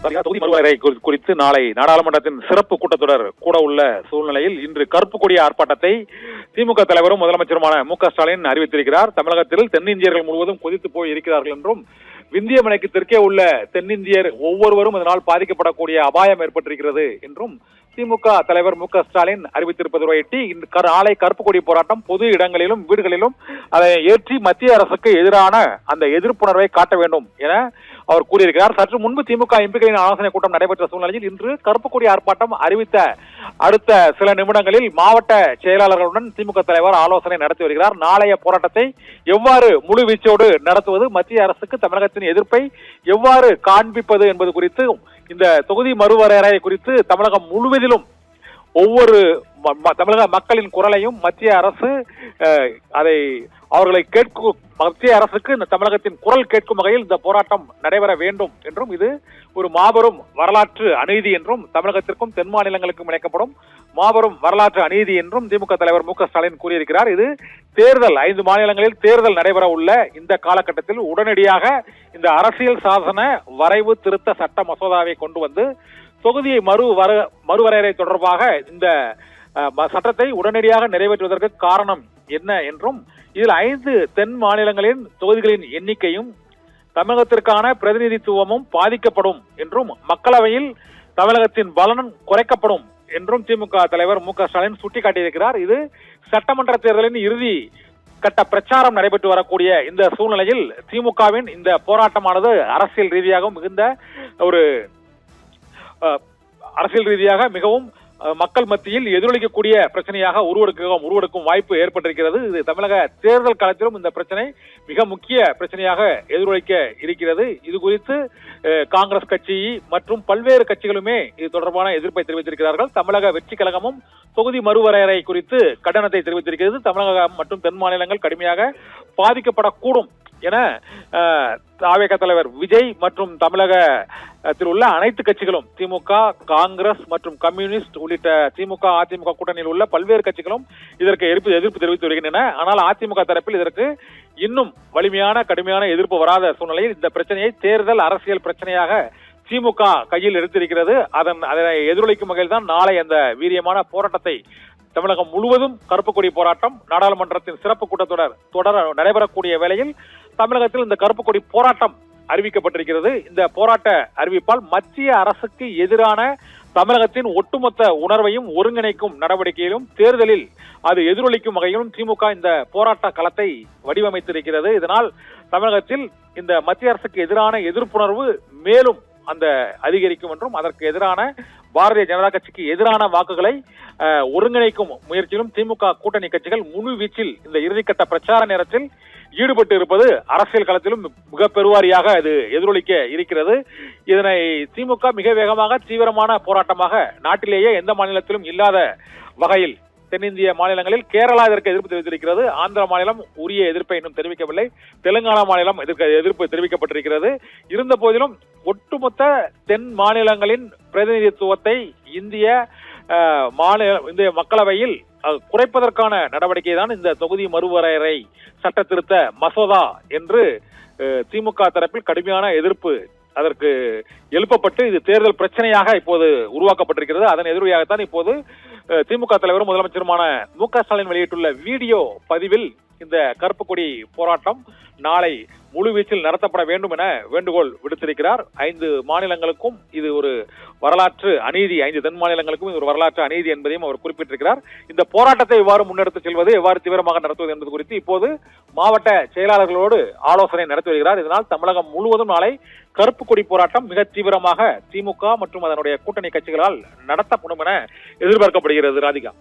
தொகுதி மறுவரை குறித்து நாளை நாடாளுமன்றத்தின் சிறப்பு கூட்டத்தொடர் கூட உள்ள சூழ்நிலையில் இன்று கருப்பு கொடி ஆர்ப்பாட்டத்தை திமுக தலைவரும் முதலமைச்சருமான மு.க. ஸ்டாலின் அறிவித்திருக்கிறார். தமிழகத்தில் தென்னிந்தியர்கள் முழுவதும் கொதித்து போய் இருக்கிறார்கள் என்றும், விந்திய மலைக்கு தெற்கே உள்ள தென்னிந்தியர் ஒவ்வொருவரும் இதனால் பாதிக்கப்படக்கூடிய அபாயம் ஏற்பட்டிருக்கிறது என்றும் திமுக தலைவர் மு.க. ஸ்டாலின் அறிவித்திருப்பதையொட்டி இன்று நாளை கருப்பு கொடி போராட்டம் பொது இடங்களிலும் வீடுகளிலும் அதை ஏற்றி மத்திய அரசுக்கு எதிரான அந்த எதிர்ப்புணர்வை காட்ட வேண்டும் என அவர் கூறியிருக்கிறார். சற்று முன்பு திமுக எம்பிக்களின் ஆலோசனை கூட்டம் நடைபெற்ற சூழ்நிலையில் இன்று கருப்பு கொடி ஆர்ப்பாட்டம் அறிவித்த அடுத்த சில நிமிடங்களில் மாவட்ட செயலாளர்களுடன் திமுக தலைவர் ஆலோசனை நடத்தி வருகிறார். நாளைய போராட்டத்தை எவ்வாறு முழுவீச்சோடு நடத்துவது, மத்திய அரசுக்கு தமிழகத்தின் எதிர்ப்பை எவ்வாறு காண்பிப்பது என்பது குறித்து, இந்த தொகுதி மறுவரையறை குறித்து தமிழகம் முழுவதிலும் ஒவ்வொரு தமிழக மக்களின் குரலையும் மத்திய அரசு அதை அவர்களை கேட்கும், மத்திய அரசுக்கு இந்த தமிழகத்தின் குரல் கேட்கும் வகையில் இந்த போராட்டம் நடைபெற வேண்டும் என்றும், இது ஒரு மாபெரும் வரலாற்று அநீதி என்றும், தமிழகத்திற்கும் தென் மாநிலங்களுக்கும் இணைக்கப்படும் மாபெரும் வரலாற்று அநீதி என்றும் திமுக தலைவர் மு.க. ஸ்டாலின் கூறியிருக்கிறார். இது தேர்தல் 5 மாநிலங்களில் தேர்தல் நடைபெற உள்ள இந்த காலகட்டத்தில் உடனடியாக இந்த அரசியல் சாசன வரைவு திருத்த சட்ட மசோதாவை கொண்டு வந்து தொகுதியை மறுவரையறை தொடர்பாக இந்த சட்டத்தை உடனடியாக நிறைவேற்றுவதற்கு காரணம் என்ன என்றும், இதில் 5 தென் மாநிலங்களின் தொகுதிகளின் எண்ணிக்கையும் தமிழகத்திற்கான பிரதிநிதித்துவமும் பாதிக்கப்படும் என்றும், மக்களவையில் தமிழகத்தின் பலனும் குறைக்கப்படும் என்றும் திமுக தலைவர் மு.க. ஸ்டாலின் சுட்டிக்காட்டியிருக்கிறார். இது சட்டமன்ற தேர்தலின் இறுதி கட்ட பிரச்சாரம் நடைபெற்று வரக்கூடிய இந்த சூழ்நிலையில் திமுகவின் இந்த போராட்டமானது அரசியல் ரீதியாக மிகவும் மக்கள் மத்தியில் எதிரொலிக்கக்கூடிய பிரச்சனையாக உருவெடுக்கும் வாய்ப்பு ஏற்பட்டிருக்கிறது. இது தமிழக தேர்தல் காலத்திலும் இந்த பிரச்சனை மிக முக்கிய பிரச்சனையாக எதிரொலிக்க இருக்கிறது. இது குறித்து காங்கிரஸ் கட்சி மற்றும் பல்வேறு கட்சிகளுமே இது தொடர்பான எதிர்ப்பை தெரிவித்திருக்கிறார்கள். தமிழக வெற்றி கழகமும் தொகுதி மறுவரையறை குறித்து கண்டனத்தை தெரிவித்திருக்கிறது. தமிழகம் மற்றும் தென் மாநிலங்கள் கடுமையாக பாதிக்கப்படக்கூடும் என தாவேக தலைவர் விஜய் மற்றும் தமிழகத்தில் உள்ள அனைத்து கட்சிகளும், திமுக, காங்கிரஸ் மற்றும் கம்யூனிஸ்ட் உள்ளிட்ட திமுக அதிமுக கூட்டணியில் உள்ள பல்வேறு கட்சிகளும் இதற்கு எதிர்ப்பு தெரிவித்து வருகின்றன. ஆனால் அதிமுக தரப்பில் இதற்கு இன்னும் வலிமையான கடுமையான எதிர்ப்பு வராத சூழ்நிலையில் இந்த பிரச்சனையை தேர்தல் அரசியல் பிரச்சனையாக திமுக கையில் எடுத்திருக்கிறது. அதனை எதிரொலிக்கும் வகையில் தான் நாளை அந்த வீரியமான போராட்டத்தை தமிழகம் முழுவதும் கருப்பு கொடி போராட்டம் நாடாளுமன்றத்தின் சிறப்பு கூட்டத்தொடர் நடைபெறக்கூடிய வேளையில் தமிழகத்தில் இந்த கருப்பு கொடி போராட்டம் அறிவிக்கப்பட்டிருக்கிறது. இந்த போராட்ட அறிவிப்பால் மத்திய அரசுக்கு எதிரான தமிழகத்தின் ஒட்டுமொத்த உணர்வையும் ஒருங்கிணைக்கும் நடவடிக்கையிலும் தேர்தலில் அது எதிரொலிக்கும் வகையிலும் திமுக இந்த போராட்ட களத்தை வடிவமைத்திருக்கிறது. இதனால் தமிழகத்தில் இந்த மத்திய அரசுக்கு எதிரான எதிர்ப்புணர்வு மேலும் அந்த அதிகரிக்கும் என்றும், அதற்கு எதிரான பாரதிய ஜனதா கட்சிக்கு எதிரான வாக்குகளை ஒருங்கிணைக்கும் முயற்சியிலும் திமுக கூட்டணி கட்சிகள் முழு வீச்சில் இந்த இறுதிக்கட்ட பிரச்சார நேரத்தில் ஈடுபட்டு இருப்பது அரசியல் களத்திலும் மிக பெருவாரியாக அது எதிரொலிக்க இருக்கிறது. இதனை திமுக மிக வேகமாக தீவிரமான போராட்டமாக நாட்டிலேயே எந்த மாநிலத்திலும் இல்லாத வகையில் தென்னிந்திய மாநிலங்களில் கேரளா இதற்கு எதிர்ப்பு தெரிவித்திருக்கிறது. ஆந்திர மாநிலம் உரிய எதிர்ப்பை இன்னும் தெரிவிக்கவில்லை. தெலுங்கானா மாநிலம் எதிர்ப்பு தெரிவிக்கப்பட்டிருக்கிறது. இருந்த போதிலும் ஒட்டுமொத்த தென் மாநிலங்களின் பிரதிநிதித்துவத்தை இந்திய மக்களவையில் குறைப்பதற்கான நடவடிக்கை தான் இந்த தொகுதி மறுவரையறை சட்ட திருத்த மசோதா என்று திமுக தரப்பில் கடுமையான எதிர்ப்பு அதற்கு எழுப்பப்பட்டு இது தேர்தல் பிரச்சனையாக இப்போது உருவாக்கப்பட்டிருக்கிறது. அதன் எதிரொலியாகத்தான் இப்போது திமுக தலைவரும் முதலமைச்சருமான மு.க. ஸ்டாலின் வெளியிட்டுள்ள வீடியோ பதிவில் இந்த கருப்பு கொடி போராட்டம் நாளை முழுவீச்சில் நடத்தப்பட வேண்டும் என வேண்டுகோள் விடுத்திருக்கிறார். 5 மாநிலங்களுக்கும் இது ஒரு வரலாற்று அநீதி, 5 தென் மாநிலங்களுக்கும் இது ஒரு வரலாற்று அநீதி என்பதையும் அவர் குறிப்பிட்டிருக்கிறார். இந்த போராட்டத்தை எவ்வாறு முன்னெடுத்துச் செல்வது, எவ்வாறு தீவிரமாக நடத்துவது என்பது குறித்து இப்போது மாவட்ட செயலாளர்களோடு ஆலோசனை நடத்தி வருகிறார். இதனால் தமிழகம் முழுவதும் நாளை கருப்பு கொடி போராட்டம் மிக தீவிரமாக திமுக மற்றும் அதனுடைய கூட்டணி கட்சிகளால் நடத்தப்படும் என எதிர்பார்க்கப்படுகிறது. ராதிகா.